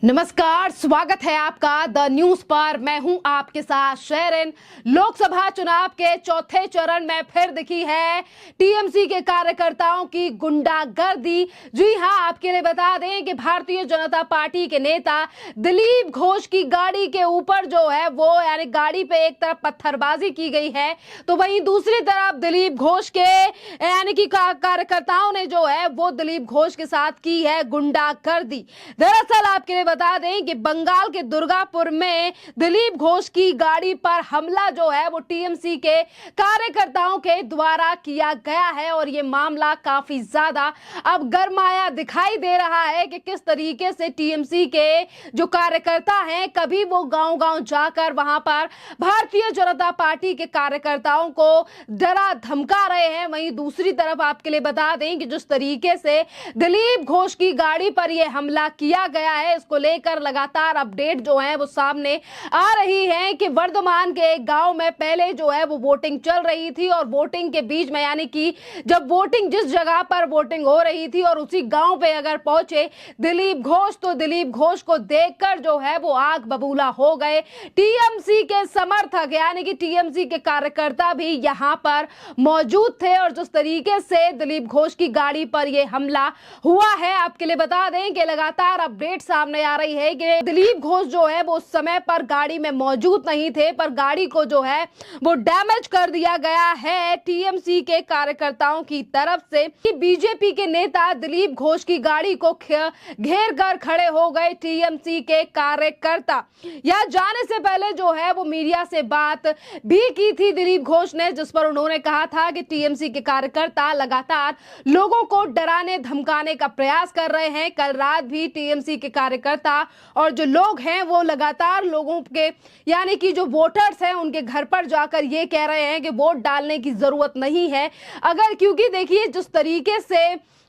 नमस्कार, स्वागत है आपका द न्यूज पर। मैं हूं आपके साथ शेरिन। लोकसभा चुनाव के चौथे चरण में फिर दिखी है टीएमसी के कार्यकर्ताओं की गुंडागर्दी। जी हां, आपके लिए बता दें कि भारतीय जनता पार्टी के नेता दिलीप घोष की गाड़ी के ऊपर जो है वो यानी गाड़ी पे एक तरफ पत्थरबाजी की गई है, तो वहीं दूसरी तरफ दिलीप घोष के यानी कि कार्यकर्ताओं ने जो है वो दिलीप घोष के साथ की है गुंडागर्दी। दरअसल आपके लिए बता दें कि बंगाल के दुर्गापुर में दिलीप घोष की गाड़ी पर हमला जो है वो टीएमसी के कार्यकर्ताओं के द्वारा किया गया है और ये मामला काफी ज्यादा अब गरमाया दिखाई दे रहा है कि किस तरीके से टीएमसी के जो कार्यकर्ता हैं कभी वो गांव-गांव जाकर वहां पर भारतीय जनता पार्टी के कार्यकर्ताओं को डरा धमका रहे हैं। वहीं दूसरी तरफ आपके लिए बता दें कि जिस तरीके से दिलीप घोष की गाड़ी पर यह हमला किया गया है, इसको लेकर लगातार अपडेट जो है वो सामने आ रही है कि वर्धमान के एक गांव में पहले जो है वो वोटिंग चल रही थी और वोटिंग के बीच में यानी कि जब वोटिंग जिस जगह पर वोटिंग हो रही थी और उसी गांव पे अगर पहुंचे दिलीप घोष तो दिलीप घोष को देखकर जो है वो आग बबूला हो गए। टीएमसी के समर्थक यानी कि टीएमसी के कार्यकर्ता भी यहां पर मौजूद थे और जिस तरीके से दिलीप घोष की गाड़ी पर यह हमला हुआ है, आपके लिए बता दें कि लगातार अपडेट सामने आ रही है कि दिलीप घोष जो है वो उस समय पर गाड़ी में मौजूद नहीं थे, पर गाड़ी को जो है वो डैमेज कर दिया गया है टीएमसी के कार्यकर्ताओं की तरफ से। बीजेपी के नेता दिलीप घोष की गाड़ी को घेर कर खड़े हो गए टीएमसी के कार्यकर्ता। या जाने से पहले जो है वो मीडिया से बात भी की थी दिलीप घोष ने, जिस पर उन्होंने कहा था कि टीएमसी के कार्यकर्ता लगातार लोगों को डराने धमकाने का प्रयास कर रहे हैं। कल रात भी टीएमसी के कार्यकर्ता और जो लोग हैं वो लगातार लोगों के यानी कि जो वोटर्स हैं उनके घर पर जाकर ये कह रहे हैं कि वोट डालने की जरूरत नहीं है। अगर क्योंकि देखिए जिस तरीके से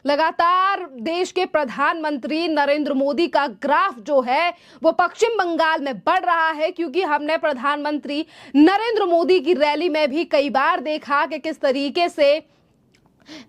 लगातार देश के प्रधानमंत्री नरेंद्र मोदी का ग्राफ जो है वो पश्चिम बंगाल में बढ़ रहा है, क्योंकि हमने प्रधानमंत्री नरेंद्र मोदी की रैली में भी कई बार देखा कि किस तरीके से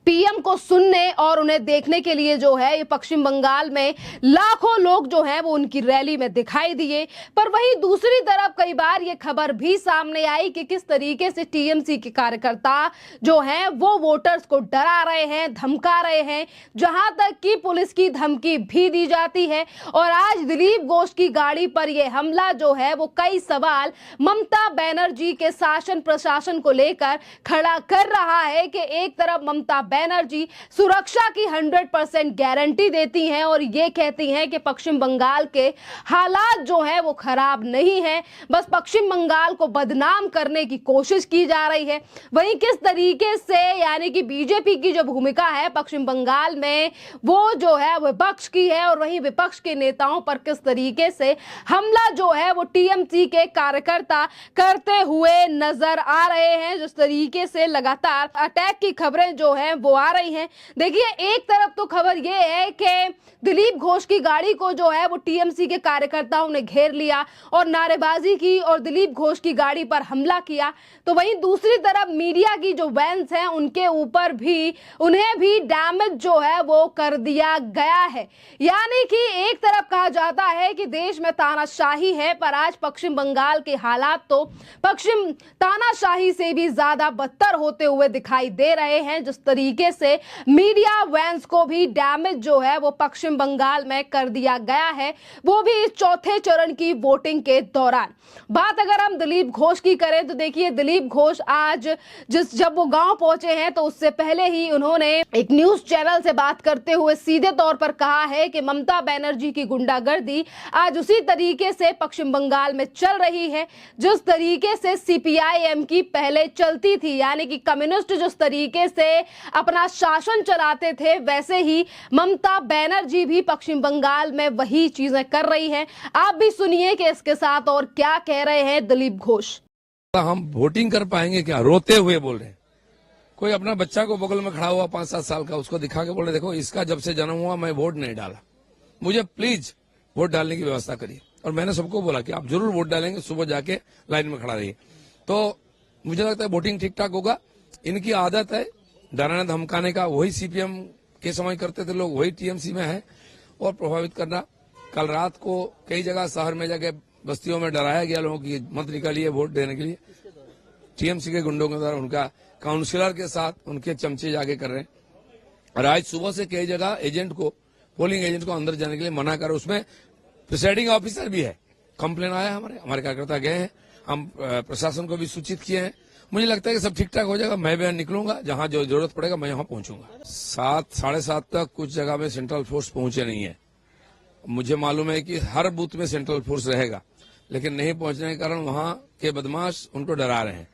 पीएम को सुनने और उन्हें देखने के लिए जो है ये पश्चिम बंगाल में लाखों लोग जो हैं वो उनकी रैली में दिखाई दिए। पर वहीं दूसरी तरफ कई बार ये खबर भी सामने आई कि किस तरीके से टीएमसी के कार्यकर्ता जो हैं वो वोटर्स को डरा रहे हैं, धमका रहे हैं, जहां तक कि पुलिस की धमकी भी दी जाती है। और आज दिलीप घोष की गाड़ी पर यह हमला जो है वो कई सवाल ममता बनर्जी के शासन प्रशासन को लेकर खड़ा कर रहा है कि एक तरफ ममता बनर्जी सुरक्षा की 100% गारंटी देती हैं और ये कहती हैं कि पश्चिम बंगाल के हालात जो है वो खराब नहीं है, बस पश्चिम बंगाल को बदनाम करने की कोशिश की जा रही है। वहीं किस तरीके से यानी कि बीजेपी की जो भूमिका है पश्चिम बंगाल में वो जो है विपक्ष की है और वहीं विपक्ष के नेताओं पर किस तरीके से हमला जो है वो टीएमसी के कार्यकर्ता करते हुए नजर आ रहे हैं। जिस तरीके से लगातार अटैक की खबरें जो है वो आ रही हैं। देखिए एक तरफ तो खबर ये है कि दिलीप घोष की गाड़ी को जो है वो टीएमसी के कार्यकर्ताओं ने घेर लिया और नारेबाजी की और दिलीप घोष की गाड़ी पर हमला किया, तो वहीं दूसरी तरफ मीडिया की जो वैन्स हैं उनके ऊपर भी उन्हें भी डैमेज जो है वो कर दिया गया है। यानी कि एक तरफ कहा जाता है कि देश में तानाशाही है, पर आज पश्चिम बंगाल के हालात तो पश्चिम तानाशाही से भी ज्यादा बदतर होते हुए दिखाई दे रहे हैं। जिस तरीके से मीडिया वैन्स को भी डैमेज जो है वो पश्चिम बंगाल में कर दिया गया है, वो भी इस चौथे चरण की वोटिंग के दौरान। बात अगर हम दिलीप घोष की करें तो देखिए दिलीप घोष आज जब वो गांव पहुंचे हैं तो उससे पहले ही उन्होंने एक न्यूज चैनल से बात करते हुए सीधे तौर पर कहा है कि ममता बनर्जी की गुंडागर्दी आज उसी तरीके से पश्चिम बंगाल में चल रही है जिस तरीके से सीपीआईएम की पहले चलती थी, यानी कि कम्युनिस्ट जिस तरीके से अपना शासन चलाते थे वैसे ही ममता बनर्जी भी पश्चिम बंगाल में वही चीजें कर रही हैं। आप भी सुनिए कि इसके साथ और क्या कह रहे हैं दिलीप घोष। हम वोटिंग कर पाएंगे क्या? रोते हुए बोल रहे हैं। कोई अपना बच्चा को बगल में खड़ा हुआ 5-7 साल का उसको दिखा के बोल रहे देखो इसका जब से जन्म हुआ मैं वोट नहीं डाला, मुझे प्लीज वोट डालने की व्यवस्था करिए। और मैंने सबको बोला कि आप जरूर वोट डालेंगे, सुबह जाके लाइन में खड़ा रहिए। तो मुझे लगता है वोटिंग ठीक ठाक होगा। इनकी आदत है डराने धमकाने का, वही सीपीएम के समय करते थे लोग, वही टीएमसी में है और प्रभावित करना। कल रात को कई जगह शहर में जाके बस्तियों में डराया गया लोगों की मत निकलिए वोट देने के लिए। टीएमसी के गुंडों के द्वारा उनका काउंसलर के साथ उनके चमचे जाके कर रहे हैं। और आज सुबह से कई जगह पोलिंग एजेंट को अंदर जाने के लिए मना कर, उसमें प्रिसाइडिंग ऑफिसर भी है। कंप्लेन आया, हमारे कार्यकर्ता गए हैं, हम प्रशासन को भी सूचित किए हैं। मुझे लगता है कि सब ठीक ठाक हो जाएगा। मैं भी निकलूंगा, जहां जो जरूरत पड़ेगा मैं यहाँ पहुंचूंगा। 7 साढ़े 7 तक कुछ जगह में सेंट्रल फोर्स पहुंचे नहीं है। मुझे मालूम है कि हर बूथ में सेंट्रल फोर्स रहेगा, लेकिन नहीं पहुंचने के कारण वहां के बदमाश उनको डरा रहे हैं।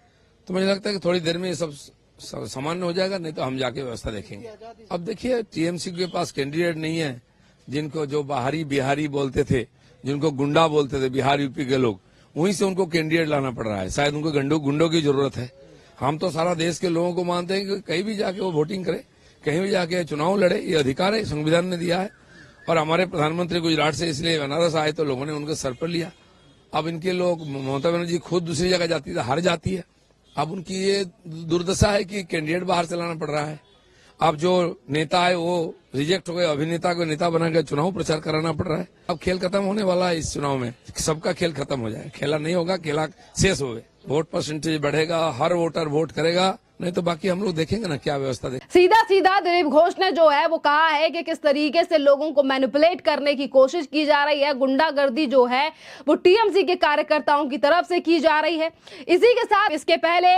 तो मुझे लगता है कि थोड़ी देर में ये सब सामान्य हो जाएगा, नहीं तो हम जाके व्यवस्था देखेंगे। अब देखिए, टीएमसी के पास कैंडिडेट नहीं है। जिनको जो बाहरी बिहारी बोलते थे, जिनको गुंडा बोलते थे बिहार यूपी के लोग, वहीं से उनको कैंडिडेट लाना पड़ रहा है। शायद उनको गुंडों की जरूरत है। हम तो सारा देश के लोगों को मानते हैं कि कहीं भी जाके वो वोटिंग करे, कहीं भी जाके चुनाव लड़े, ये अधिकार है, संविधान ने दिया है। और हमारे प्रधानमंत्री गुजरात से इसलिए बनारस आए तो लोगों ने उनको सर पर लिया। अब इनके लोग, ममता बनर्जी खुद दूसरी जगह जाती है, हार जाती है। अब उनकी ये दुर्दशा है कि कैंडिडेट बाहर से लाना पड़ रहा है। अब जो नेता है वो रिजेक्ट हो गए, अभिनेता को नेता बनाकर चुनाव प्रचार कराना पड़ रहा है। अब खेल खत्म होने वाला है इस चुनाव में, सबका खेल खत्म हो जाए। खेला नहीं होगा, खेला शेष हो गए। वोट परसेंटेज बढ़ेगा, हर वोटर वोट करेगा, नहीं तो बाकी हम लोग देखेंगे ना क्या व्यवस्था देखें। सीधा दिलीप घोष ने जो है वो कहा है कि किस तरीके से लोगों को मैनिपुलेट करने की कोशिश की जा रही है। गुंडागर्दी जो है वो टीएमसी के कार्यकर्ताओं की तरफ से की जा रही है। इसी के साथ इसके पहले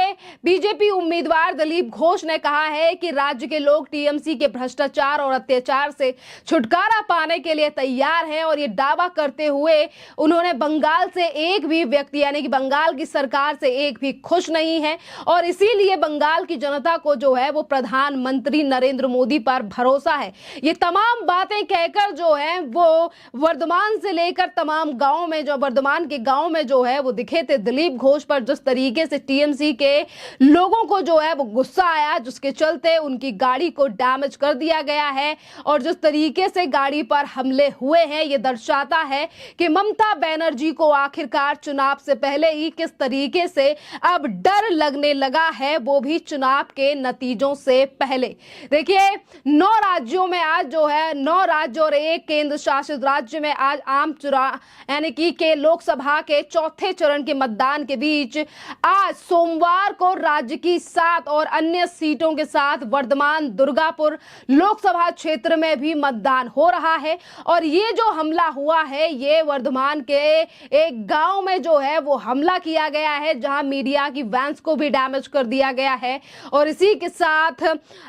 बीजेपी उम्मीदवार दिलीप घोष ने कहा है कि राज्य के लोग टीएमसी के भ्रष्टाचार और अत्याचार से छुटकारा पाने के लिए तैयार हैं। और ये दावा करते हुए उन्होंने बंगाल से एक भी व्यक्ति, यानी कि बंगाल की सरकार से एक भी खुश नहीं है, और इसीलिए बंगाल की जनता को जो है वो प्रधानमंत्री नरेंद्र मोदी पर भरोसा है। ये तमाम बातें कहकर जो है वो वर्धमान से लेकर तमाम गांव में, जो वर्धमान के गांव में जो है वो दिखे थे दिलीप घोष पर। जिस तरीके से टीएमसी के लोगों को जो है वो गुस्सा आया, जिसके चलते उनकी गाड़ी को डैमेज कर दिया गया है। और जिस तरीके से गाड़ी पर हमले हुए हैं, ये दर्शाता है कि ममता बनर्जी को आखिरकार चुनाव से पहले ही किस तरीके से अब डर लगने लगा है, वो भी चुनाव के नतीजों से पहले। देखिए, 9 राज्यों में आज जो है 9 राज्य और 1 केंद्र शासित राज्य में आज आम चुनाव, यानी कि लोकसभा के चौथे चरण के मतदान के बीच आज सोमवार को राज्य की 7 और अन्य सीटों के साथ वर्धमान दुर्गापुर लोकसभा क्षेत्र में भी मतदान हो रहा है। और ये जो हमला हुआ है, ये वर्धमान के एक गांव में जो है वो हमला किया गया है, जहां मीडिया की वैन्स को भी डैमेज कर दिया गया है। और इसी के साथ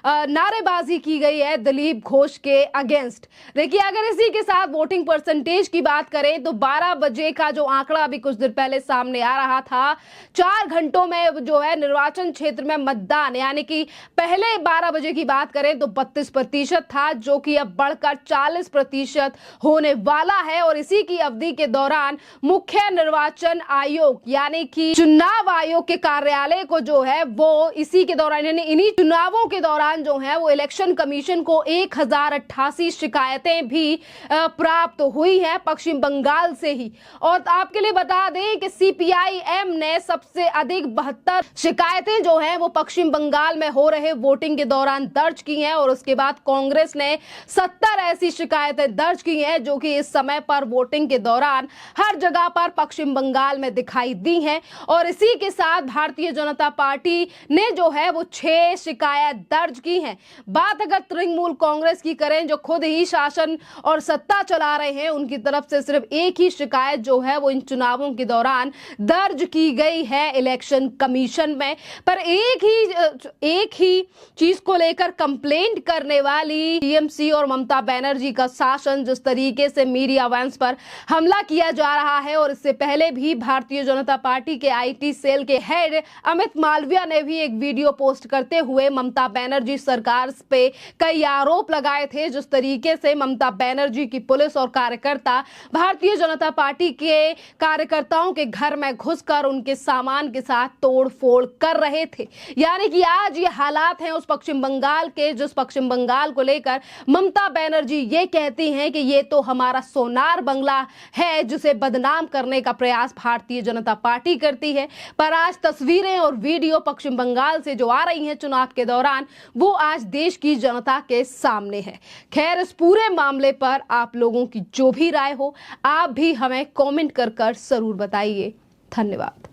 नारेबाजी की गई है दिलीप घोष के अगेंस्ट। देखिए, अगर इसी के साथ वोटिंग परसेंटेज की बात करें तो 12 बजे का जो आंकड़ा अभी कुछ देर पहले सामने आ रहा था, 4 घंटों में जो है निर्वाचन क्षेत्र में मतदान, यानी कि पहले 12 बजे की बात करें तो 32% था, जो कि अब बढ़कर 40% होने वाला है। और इसी की अवधि के दौरान मुख्य निर्वाचन आयोग, यानी कि चुनाव आयोग के कार्यालय को जो है वो इसी के दौरान, यानी इन्हीं चुनावों के दौरान जो है वो इलेक्शन कमीशन को 1088 शिकायतें भी प्राप्त हुई है पश्चिम बंगाल से ही। और आपके लिए बता दें कि सीपीआईएम ने सबसे अधिक 72 शिकायतें जो है वो पश्चिम बंगाल में हो रहे वोटिंग के दौरान दर्ज की हैं। और उसके बाद कांग्रेस ने 70 ऐसी शिकायतें दर्ज की हैं, जो कि इस समय पर वोटिंग के दौरान हर जगह पर पश्चिम बंगाल में दिखाई दी हैं। और इसी के साथ भारतीय जनता पार्टी ने जो है वो 6 शिकायत दर्ज की हैं। बात अगर तृणमूल कांग्रेस की करें, जो खुद ही शासन और सत्ता चला रहे हैं, उनकी तरफ से सिर्फ एक ही शिकायत जो है वो इन चुनावों के दौरान दर्ज की गई है इलेक्शन कमीशन में। पर एक ही चीज को लेकर कंप्लेंट करने वाली टीएमसी और ममता बनर्जी का शासन, जिस तरीके से मीडिया वैन्स पर हमला किया जा रहा है। और इससे पहले भी भारतीय जनता पार्टी के आईटी सेल के हेड अमित मालविया ने भी एक वीडियो पोस्ट करते हुए ममता बनर्जी सरकार पे कई आरोप लगाए थे। जिस तरीके से ममता बनर्जी की पुलिस और कार्यकर्ता भारतीय जनता पार्टी के कार्यकर्ताओं के घर में घुसकर उनके सामान के साथ तोड़फोड़ कर रहे थे। यानी कि आज ये हालात हैं उस पश्चिम बंगाल के, जिस पश्चिम बंगाल को लेकर ममता बनर्जी ये कहती हैं कि ये तो हमारा सोनार बंगला है, जिसे बदनाम करने का प्रयास भारतीय जनता पार्टी करती है। पर आज तस्वीरें और वीडियो पश्चिम बंगाल साल से जो आ रही हैं चुनाव के दौरान, वो आज देश की जनता के सामने है। खैर, इस पूरे मामले पर आप लोगों की जो भी राय हो, आप भी हमें कमेंट कर जरूर बताइए। धन्यवाद।